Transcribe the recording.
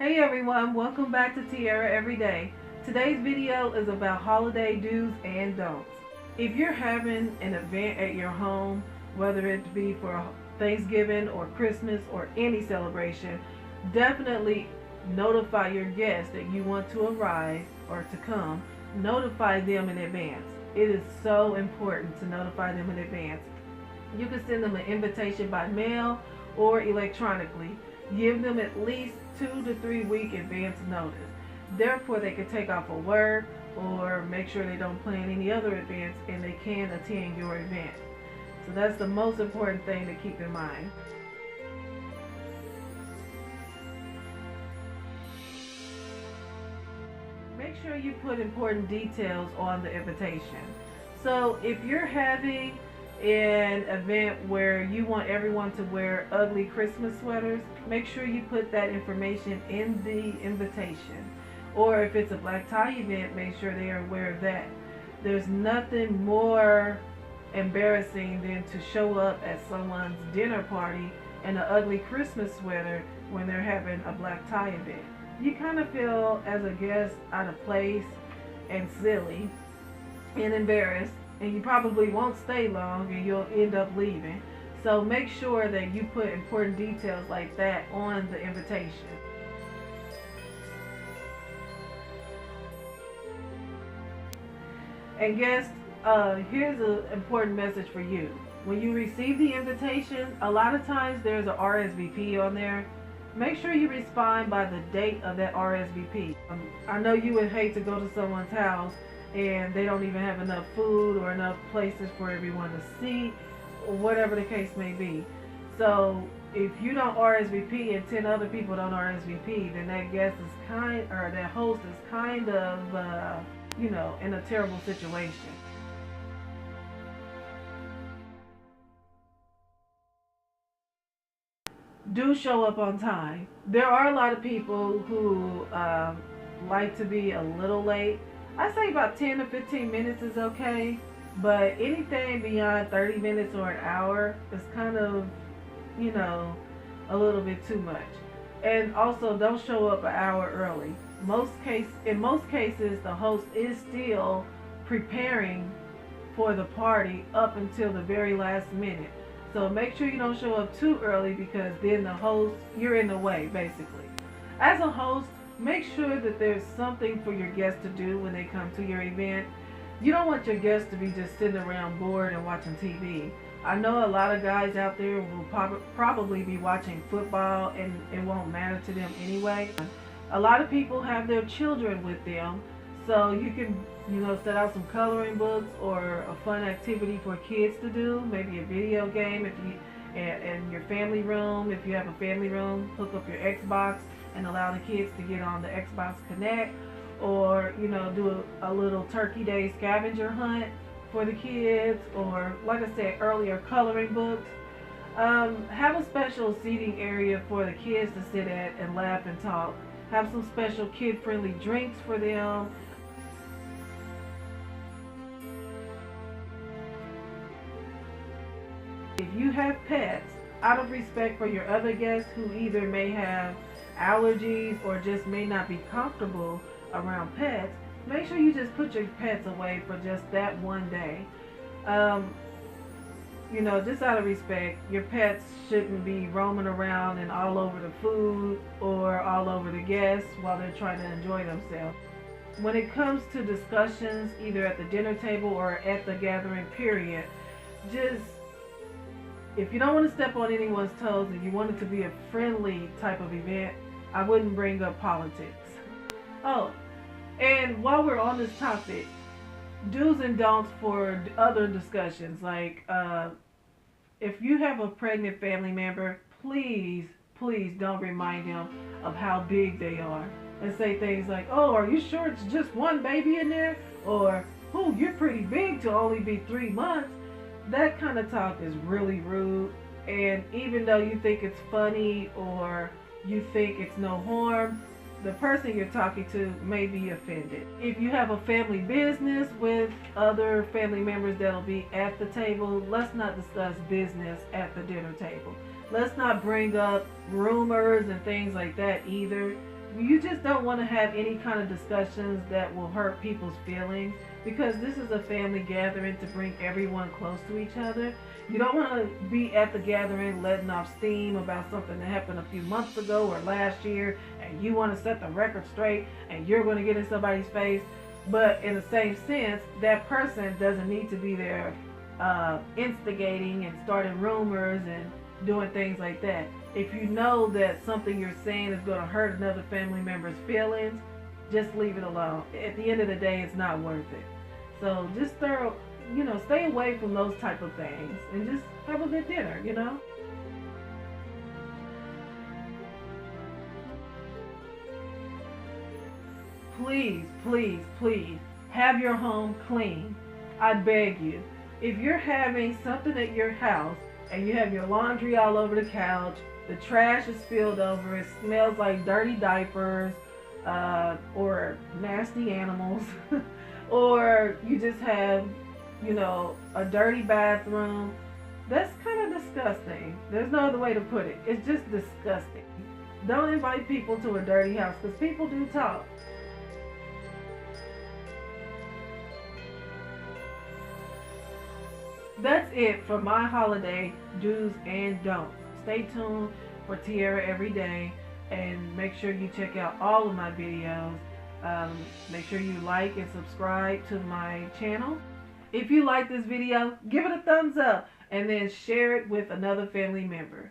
Hey everyone, welcome back to Tiara Everyday. Today's video is about holiday do's and don'ts. If you're having an event at your home, whether it be for Thanksgiving or Christmas or any celebration, definitely notify your guests that you want to arrive or to come. Notify them in advance. It is so important to notify them in advance. You can send them an invitation by mail or electronically. Give them at least 2 to 3 week advance notice. Therefore, they can take off of work or make sure they don't plan any other events and they can attend your event. So that's the most important thing to keep in mind. Make sure you put important details on the invitation. So if you're having an event where you want everyone to wear ugly Christmas sweaters, make sure you put that information in the invitation. Or if it's a black tie event, make sure they are aware of that. There's nothing more embarrassing than to show up at someone's dinner party in an ugly Christmas sweater when they're having a black tie event. You kind of feel as a guest out of place and silly and embarrassed, and you probably won't stay long and you'll end up leaving. So make sure that you put important details like that on the invitation. And guests, here's an important message for you. When you receive the invitation, a lot of times there's a RSVP on there. Make sure you respond by the date of that RSVP. I know you would hate to go to someone's house and they don't even have enough food or enough places for everyone to see, or whatever the case may be. So if you don't RSVP and 10 other people don't RSVP, then that guest is that host is kind of, in a terrible situation. Do show up on time. There are a lot of people who like to be a little late. I say about 10 to 15 minutes is okay, but anything beyond 30 minutes or an hour is kind of, a little bit too much. And also, don't show up an hour early. In most cases, the host is still preparing for the party up until the very last minute. So make sure you don't show up too early, because then you're in the way, basically. As a host, make sure that there's something for your guests to do when they come to your event. You don't want your guests to be just sitting around bored and watching TV. I know a lot of guys out there will probably be watching football and it won't matter to them anyway. A lot of people have their children with them, so you can set out some coloring books or a fun activity for kids to do, maybe a video game in your family room. If you have a family room, hook up your Xbox and allow the kids to get on the Xbox Connect, or do a little Turkey Day scavenger hunt for the kids, or like I said earlier, coloring books. Have a special seating area for the kids to sit at and laugh and talk. Have some special kid-friendly drinks for them. If you have pets, out of respect for your other guests who either may have allergies or just may not be comfortable around pets, make sure you just put your pets away for just that one day. Just out of respect, your pets shouldn't be roaming around and all over the food or all over the guests while they're trying to enjoy themselves. When it comes to discussions, either at the dinner table or at the gathering period, if you don't want to step on anyone's toes and you want it to be a friendly type of event, I wouldn't bring up politics. Oh, and while we're on this topic, do's and don'ts for other discussions. Like, if you have a pregnant family member, please don't remind them of how big they are. And say things like, oh, are you sure it's just one baby in there? Or, oh, you're pretty big to only be 3 months. That kind of talk is really rude. And even though you think it's funny or you think it's no harm, the person you're talking to may be offended. If you have a family business with other family members that'll be at the table, let's not discuss business at the dinner table. Let's not bring up rumors and things like that either. You just don't want to have any kind of discussions that will hurt people's feelings, because this is a family gathering to bring everyone close to each other. You don't want to be at the gathering letting off steam about something that happened a few months ago or last year, and you want to set the record straight and you're going to get in somebody's face. But in the same sense, that person doesn't need to be there instigating and starting rumors and doing things like that. If you know that something you're saying is going to hurt another family member's feelings, just leave it alone. At the end of the day, it's not worth it. So just stay away from those type of things and just have a good dinner, Please, please, please have your home clean. I beg you. If you're having something at your house and you have your laundry all over the couch, the trash is spilled over, it smells like dirty diapers, or nasty animals, or you just have, a dirty bathroom, that's kind of disgusting. There's no other way to put it. It's just disgusting. Don't invite people to a dirty house, because people do talk. That's it for my holiday do's and don'ts. Stay tuned for Tiara every day, and make sure you check out all of my videos. Make sure you like and subscribe to my channel. If you like this video, give it a thumbs up and then share it with another family member.